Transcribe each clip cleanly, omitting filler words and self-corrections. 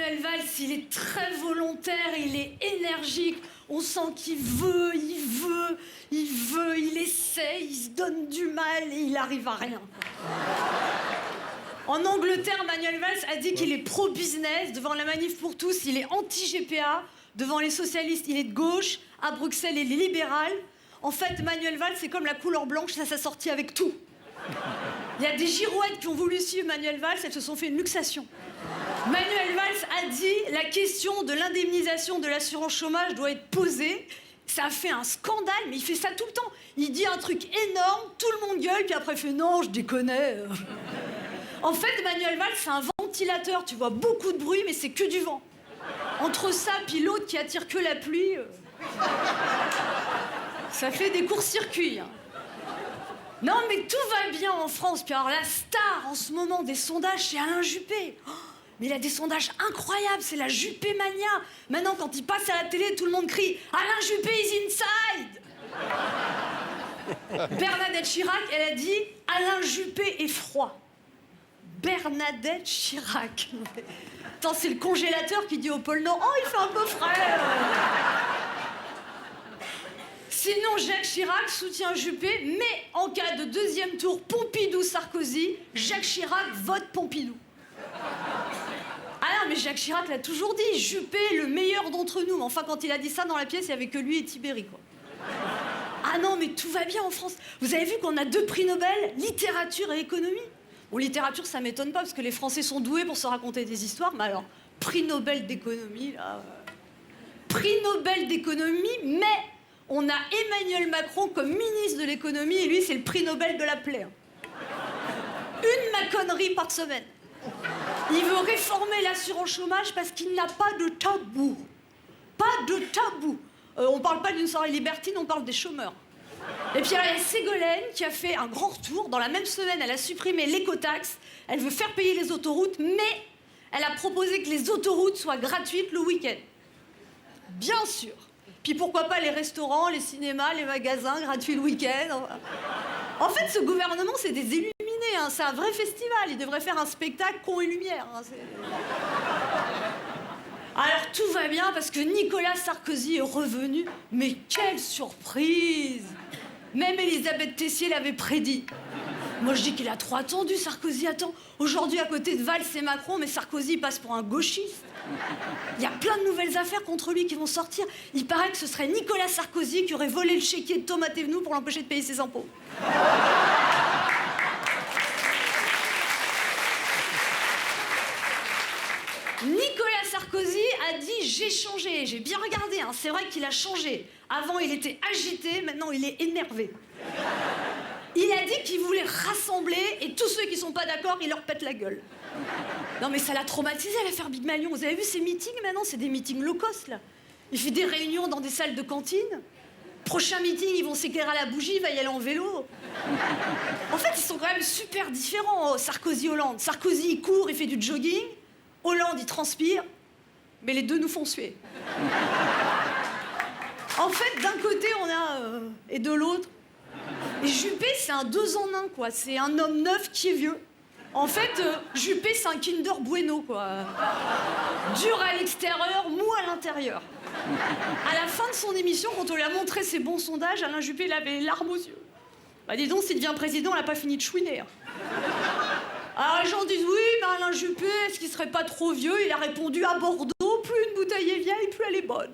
Manuel Valls, il est très volontaire, il est énergique. On sent qu'il veut, il essaie, il se donne du mal et il arrive à rien. En Angleterre, Manuel Valls a dit qu'il est pro-business. Devant la manif pour tous, il est anti-GPA. Devant les socialistes, il est de gauche. À Bruxelles, il est libéral. En fait, Manuel Valls, c'est comme la couleur blanche, ça s'est sorti avec tout. Il y a des girouettes qui ont voulu suivre Manuel Valls, elles se sont fait une luxation. Manuel Valls a dit la question de l'indemnisation de l'assurance chômage doit être posée. Ça a fait un scandale, mais il fait ça tout le temps. Il dit un truc énorme, tout le monde gueule, puis après il fait non, je déconnais. En fait, Manuel Valls, c'est un ventilateur. Tu vois beaucoup de bruit, mais c'est que du vent. Entre ça, puis l'autre qui attire que la pluie, ça fait des courts-circuits. Non, mais tout va bien en France. Puis alors, la star en ce moment des sondages, c'est Alain Juppé. Oh, mais il a des sondages incroyables, c'est la Juppé mania. Maintenant, quand il passe à la télé, tout le monde crie « Alain Juppé is inside !» Bernadette Chirac, elle a dit « Alain Juppé est froid ». Bernadette Chirac. Attends, c'est le congélateur qui dit au pôle Nord « Oh, il fait un peu frais !» Sinon, Jacques Chirac soutient Juppé, mais en cas de deuxième tour Pompidou-Sarkozy, Jacques Chirac vote Pompidou. Ah non, mais Jacques Chirac l'a toujours dit, Juppé est le meilleur d'entre nous. Enfin, quand il a dit ça dans la pièce, il n'y avait que lui et Tibéri, quoi. Ah non, mais tout va bien en France. Vous avez vu qu'on a 2 prix Nobel, littérature et économie. Bon, littérature, ça m'étonne pas, parce que les Français sont doués pour se raconter des histoires, mais alors, prix Nobel d'économie, là... Prix Nobel d'économie, mais... On a Emmanuel Macron comme ministre de l'économie et lui, c'est le prix Nobel de la plaie. Une maconnerie par semaine. Il veut réformer l'assurance chômage parce qu'il n'a pas de tabou. Pas de tabou. On parle pas d'une soirée libertine, on parle des chômeurs. Et puis il y a Ségolène qui a fait un grand retour. Dans la même semaine, elle a supprimé l'écotaxe. Elle veut faire payer les autoroutes, mais elle a proposé que les autoroutes soient gratuites le week-end. Bien sûr. Puis pourquoi pas les restaurants, les cinémas, les magasins, gratuits le week-end. En fait, ce gouvernement, c'est des illuminés, hein. C'est un vrai festival. Il devrait faire un spectacle con et lumière. Hein. Alors, tout va bien parce que Nicolas Sarkozy est revenu. Mais quelle surprise! Même Elisabeth Tessier l'avait prédit. Moi, je dis qu'il a trop attendu, Sarkozy. Attends, aujourd'hui, à côté de Valls et Macron, mais Sarkozy passe pour un gauchiste. Il y a plein de nouvelles affaires contre lui qui vont sortir. Il paraît que ce serait Nicolas Sarkozy qui aurait volé le chéquier de Thomas Thévenoud pour l'empêcher de payer ses impôts. Nicolas Sarkozy a dit « J'ai changé ». J'ai bien regardé, hein. C'est vrai qu'il a changé. Avant, il était agité, maintenant, il est énervé. Il a dit qu'il voulait rassembler et tous ceux qui sont pas d'accord, il leur pète la gueule. Non mais ça l'a traumatisé l'affaire Big Malion. Vous avez vu ces meetings maintenant? C'est des meetings low cost là. Il fait des réunions dans des salles de cantine. Prochain meeting, ils vont s'éclairer à la bougie, il va y aller en vélo. En fait, ils sont quand même super différents, Sarkozy-Hollande. Sarkozy, il court, il fait du jogging. Hollande, il transpire. Mais les deux nous font suer. En fait, d'un côté, on a... et de l'autre... Et Juppé, c'est un 2 en 1, quoi. C'est un homme neuf qui est vieux. En fait, Juppé, c'est un Kinder Bueno, quoi. Dur à l'extérieur, mou à l'intérieur. À la fin de son émission, quand on lui a montré ses bons sondages, Alain Juppé, il avait les larmes aux yeux. Bah dis donc, s'il devient président, il n'a pas fini de chouiner. Alors les gens disent, oui, mais Alain Juppé, est-ce qu'il serait pas trop vieux? Il a répondu, à Bordeaux, plus une bouteille est vieille, plus elle est bonne.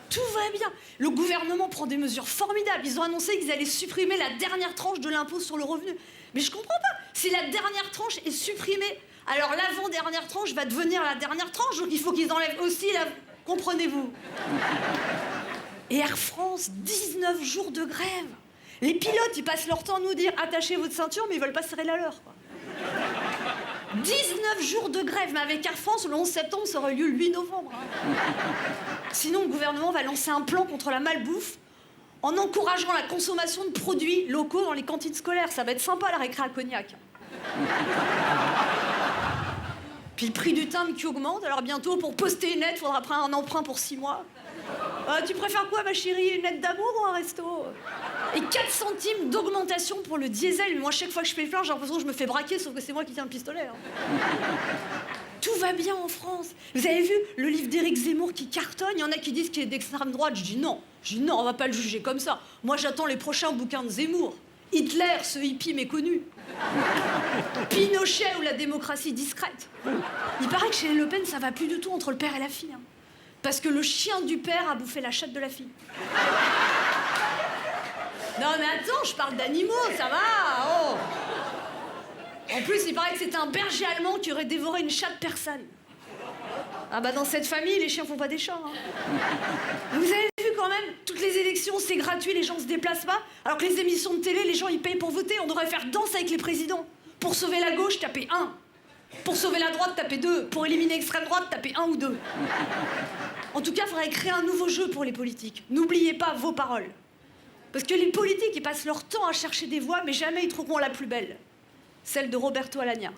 Tout va bien. Le gouvernement prend des mesures formidables. Ils ont annoncé qu'ils allaient supprimer la dernière tranche de l'impôt sur le revenu. Mais je comprends pas. Si la dernière tranche est supprimée, alors l'avant-dernière tranche va devenir la dernière tranche. Donc il faut qu'ils enlèvent aussi la... Comprenez-vous? Et Air France, 19 jours de grève. Les pilotes, ils passent leur temps à nous dire « Attachez votre ceinture », mais ils veulent pas serrer la leur, quoi. 19 jours de grève, mais avec Air France, le 11 septembre, ça aurait lieu le 8 novembre. Hein. Sinon, le gouvernement va lancer un plan contre la malbouffe en encourageant la consommation de produits locaux dans les cantines scolaires. Ça va être sympa, la récré à Cognac. Puis le prix du timbre qui augmente, alors bientôt, pour poster une lettre, il faudra prendre un emprunt pour 6 mois. Tu préfères quoi, ma chérie? Une lettre d'amour ou un resto? Et 4 centimes d'augmentation pour le diesel. Moi, chaque fois que je fais le plein, j'ai l'impression que je me fais braquer, sauf que c'est moi qui tiens le pistolet. Hein. Tout va bien en France. Vous avez vu le livre d'Éric Zemmour qui cartonne? Il y en a qui disent qu'il est d'extrême droite. Je dis non, on va pas le juger comme ça. Moi, j'attends les prochains bouquins de Zemmour. Hitler, ce hippie méconnu. Pinochet ou la démocratie discrète. Il paraît que chez les Le Pen, ça va plus du tout entre le père et la fille. Hein. Parce que le chien du père a bouffé la chatte de la fille. Non mais attends, je parle d'animaux, ça va, oh. En plus, il paraît que c'était un berger allemand qui aurait dévoré une chatte persane. Ah bah dans cette famille, les chiens font pas des chats. Hein. Vous avez vu quand même, toutes les élections, c'est gratuit, les gens se déplacent pas. Alors que les émissions de télé, les gens ils payent pour voter. On devrait faire danse avec les présidents. Pour sauver la gauche, tapez 1. Pour sauver la droite, tapez 2. Pour éliminer l'extrême droite, tapez 1 ou 2. En tout cas, il faudrait créer un nouveau jeu pour les politiques. N'oubliez pas vos paroles. Parce que les politiques, ils passent leur temps à chercher des voix, mais jamais ils trouveront la plus belle. Celle de Roberto Alagna.